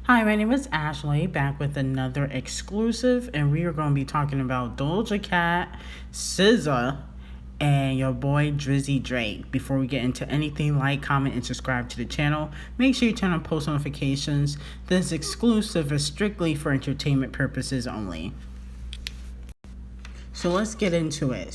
Hi, my name is Ashley, back with another exclusive, and we are going to be talking about DOJA Cat, Sza, and your boy Drizzy Drake. Before we get into anything, like, comment, and subscribe to the channel. Make sure you turn on post notifications. This exclusive is strictly for entertainment purposes only. So let's get into it.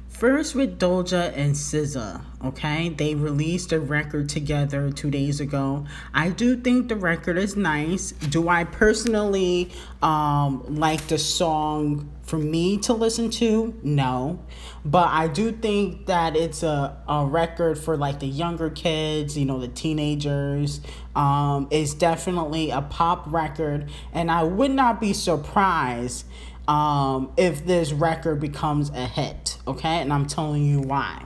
First with DOJA and Sza, okay? They released a record together 2 days ago. I do think the record is nice. Do I personally like the song for me to listen to? No. But I do think that it's a record for like the younger kids, the teenagers. It's definitely a pop record, and I would not be surprised if this record becomes a hit, okay? And I'm telling you why.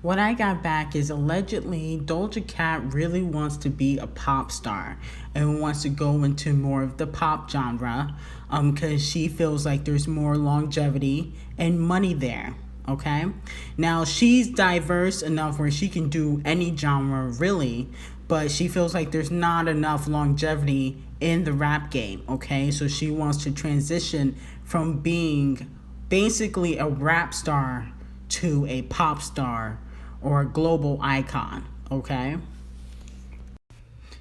What I got back is allegedly DOJA Cat really wants to be a pop star and wants to go into more of the pop genre because she feels like there's more longevity and money there. Okay, now she's diverse enough where she can do any genre really, but she feels like there's not enough longevity in the rap game. Okay, so she wants to transition from being basically a rap star to a pop star or a global icon. Okay,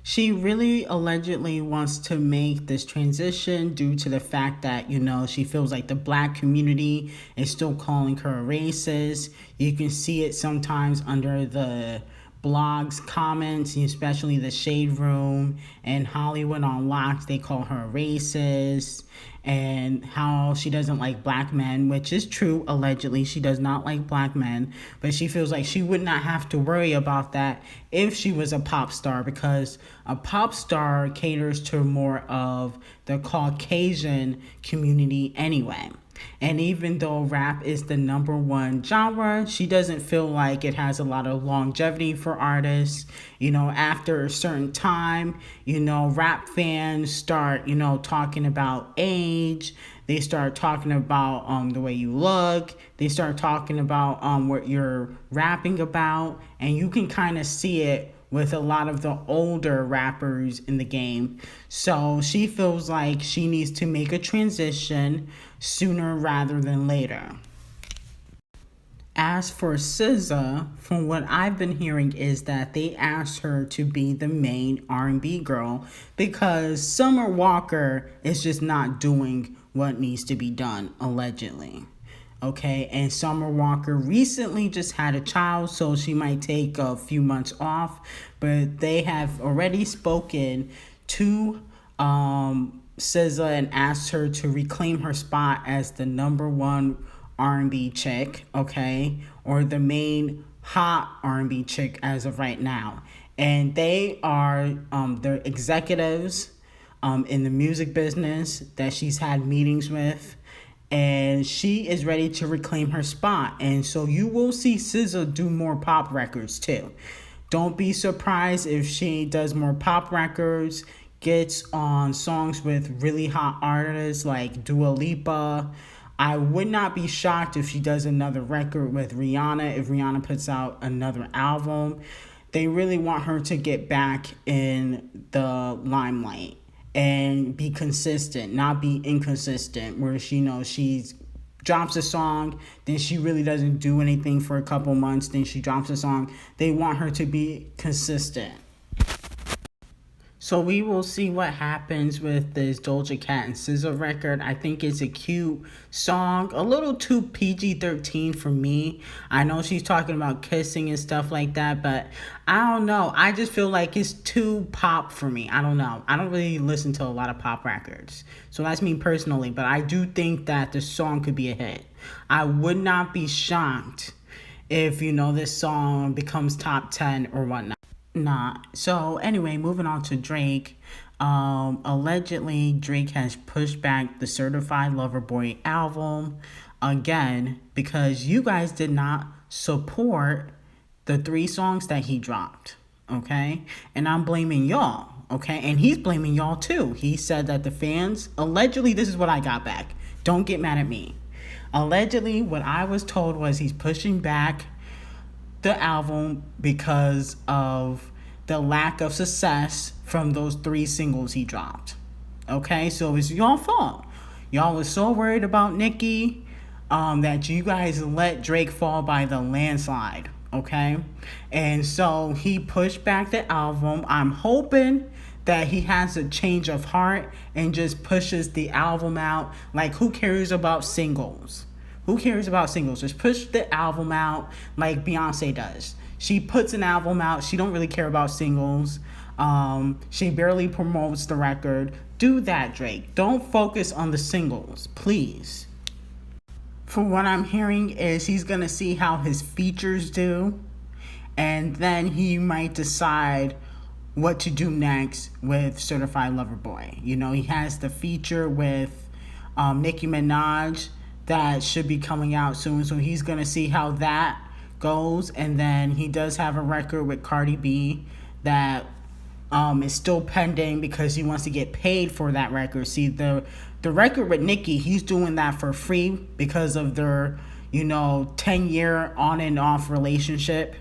she really allegedly wants to make this transition due to the fact that, she feels like the black community is still calling her a racist. You can see it sometimes under the blogs comments, especially the Shade Room and Hollywood Unlocked. They call her a racist, and how she doesn't like black men, which is true. Allegedly, she does not like black men, but she feels like she would not have to worry about that if she was a pop star, because a pop star caters to more of the Caucasian community anyway. And even though rap is the number one genre, she doesn't feel like it has a lot of longevity for artists. After a certain time, rap fans start, talking about age. They start talking about the way you look. They start talking about what you're rapping about. And you can kind of see it with a lot of the older rappers in the game. So she feels like she needs to make a transition sooner rather than later. As for Sza, from what I've been hearing is that they asked her to be the main R&B girl because Summer Walker is just not doing what needs to be done, allegedly. Okay, and Summer Walker recently just had a child, so she might take a few months off, but they have already spoken to Sza and asked her to reclaim her spot as the number one R&B chick, okay, or the main hot R&B chick as of right now. And they are the executives in the music business that she's had meetings with, and she is ready to reclaim her spot. And so you will see Sza do more pop records too. Don't be surprised if she does more pop records, gets on songs with really hot artists like Dua Lipa. I would not be shocked if she does another record with Rihanna, if Rihanna puts out another album. They really want her to get back in the limelight and be consistent, not be inconsistent, where she drops a song, then she really doesn't do anything for a couple months, then she drops a song. They want her to be consistent. So we will see what happens with this DOJA Cat and Sza record. I think it's a cute song, a little too PG-13 for me. I know she's talking about kissing and stuff like that, but I don't know. I just feel like it's too pop for me. I don't know. I don't really listen to a lot of pop records. So that's me personally, but I do think that the song could be a hit. I would not be shocked if, this song becomes top 10 or whatnot. So anyway, moving on to Drake. Allegedly, Drake has pushed back the Certified Lover Boy album again because you guys did not support the 3 songs that he dropped. Okay, and I'm blaming y'all. Okay, and he's blaming y'all too. He said that the fans, allegedly, this is what I got back. Don't get mad at me. Allegedly, what I was told was he's pushing back the album because of the lack of success from those 3 singles he dropped. Okay, so it's y'all fault. Y'all was so worried about Nicki that you guys let Drake fall by the landslide. Okay, and so he pushed back the album. I'm hoping that he has a change of heart and just pushes the album out. Like, who cares about singles? Who cares about singles? Just push the album out like Beyonce does. She puts an album out. She don't really care about singles. She barely promotes the record. Do that, Drake. Don't focus on the singles, please. For what I'm hearing is he's going to see how his features do, and then he might decide what to do next with Certified Lover Boy. You know, he has the feature with Nicki Minaj that should be coming out soon, so he's going to see how that goes. And then he does have a record with Cardi B that is still pending because he wants to get paid for that record. See, the record with Nicki, he's doing that for free because of their 10-year on and off relationship,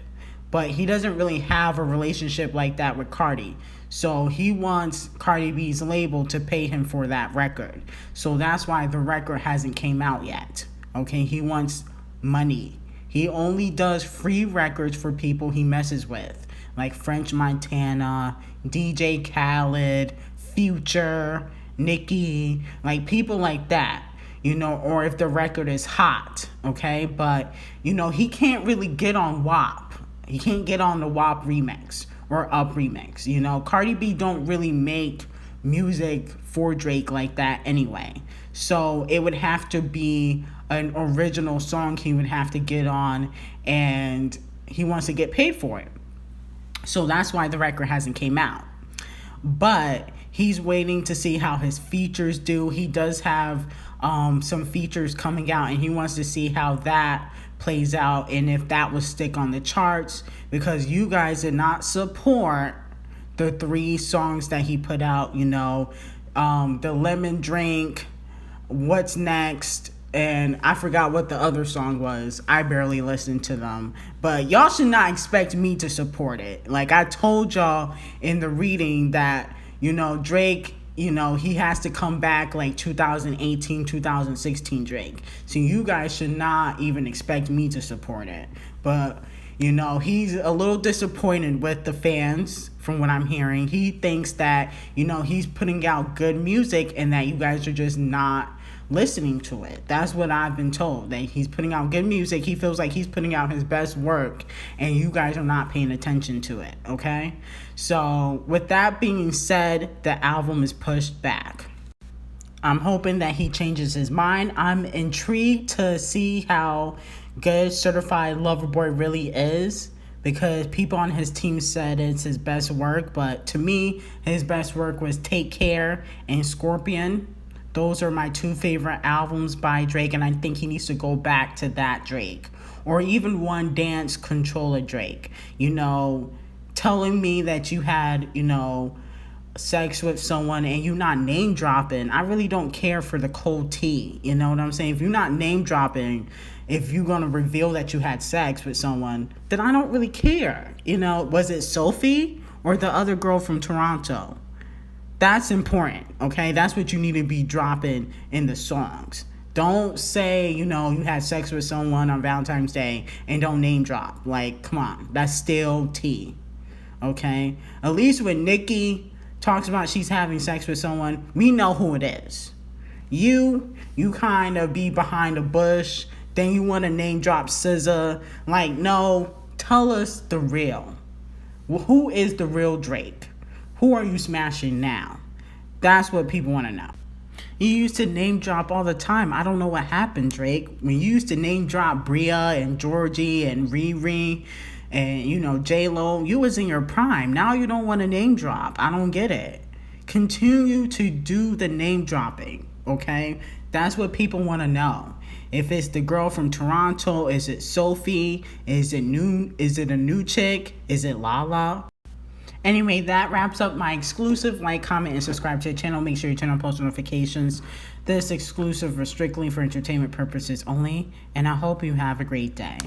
but he doesn't really have a relationship like that with Cardi. So he wants Cardi B's label to pay him for that record. So that's why the record hasn't came out yet. Okay, he wants money. He only does free records for people he messes with, like French Montana, DJ Khaled, Future, Nicki, like people like that, or if the record is hot, okay? But, he can't really get on WAP. He can't get on the WAP remix or Up remix. Cardi B don't really make music for Drake like that anyway. So it would have to be an original song he would have to get on, and he wants to get paid for it. So that's why the record hasn't came out. But he's waiting to see how his features do. He does have some features coming out, and he wants to see how that plays out and if that will stick on the charts, because you guys did not support the 3 songs that he put out, the Lemon Drink, What's Next, and I forgot what the other song was. I barely listened to them. But y'all should not expect me to support it. Like I told y'all in the reading that, Drake, he has to come back like 2018, 2016 Drake. So you guys should not even expect me to support it. But, he's a little disappointed with the fans from what I'm hearing. He thinks that, he's putting out good music and that you guys are just not listening to it. That's what I've been told, that he's putting out good music. He feels like he's putting out his best work and you guys are not paying attention to it, okay? So with that being said, the album is pushed back. I'm hoping that he changes his mind. I'm intrigued to see how good Certified Lover Boy really is, because people on his team said it's his best work, but to me, his best work was Take Care and Scorpion. Those are my 2 favorite albums by Drake, and I think he needs to go back to that Drake. Or even One Dance Controller Drake. Telling me that you had, sex with someone and you not name dropping. I really don't care for the cold tea. You know what I'm saying? If you're not name dropping, if you're going to reveal that you had sex with someone, then I don't really care. Was it Sophie or the other girl from Toronto? That's important, okay? That's what you need to be dropping in the songs. Don't say, you had sex with someone on Valentine's Day and don't name drop. Like, come on. That's still tea, okay? At least when Nicki talks about she's having sex with someone, we know who it is. You kind of be behind a bush, then you want to name drop SZA. Like, no, tell us the real. Who is the real Drake? Who are you smashing now? That's what people want to know. You used to name drop all the time. I don't know what happened, Drake. When you used to name drop Bria and Georgie and Riri and, J-Lo, you was in your prime. Now you don't want to name drop. I don't get it. Continue to do the name dropping, okay? That's what people want to know. If it's the girl from Toronto, is it Sophie? Is it a new chick? Is it Lala? Anyway, that wraps up my exclusive. Like, comment, and subscribe to the channel. Make sure you turn on post notifications. This exclusive was strictly for entertainment purposes only, and I hope you have a great day.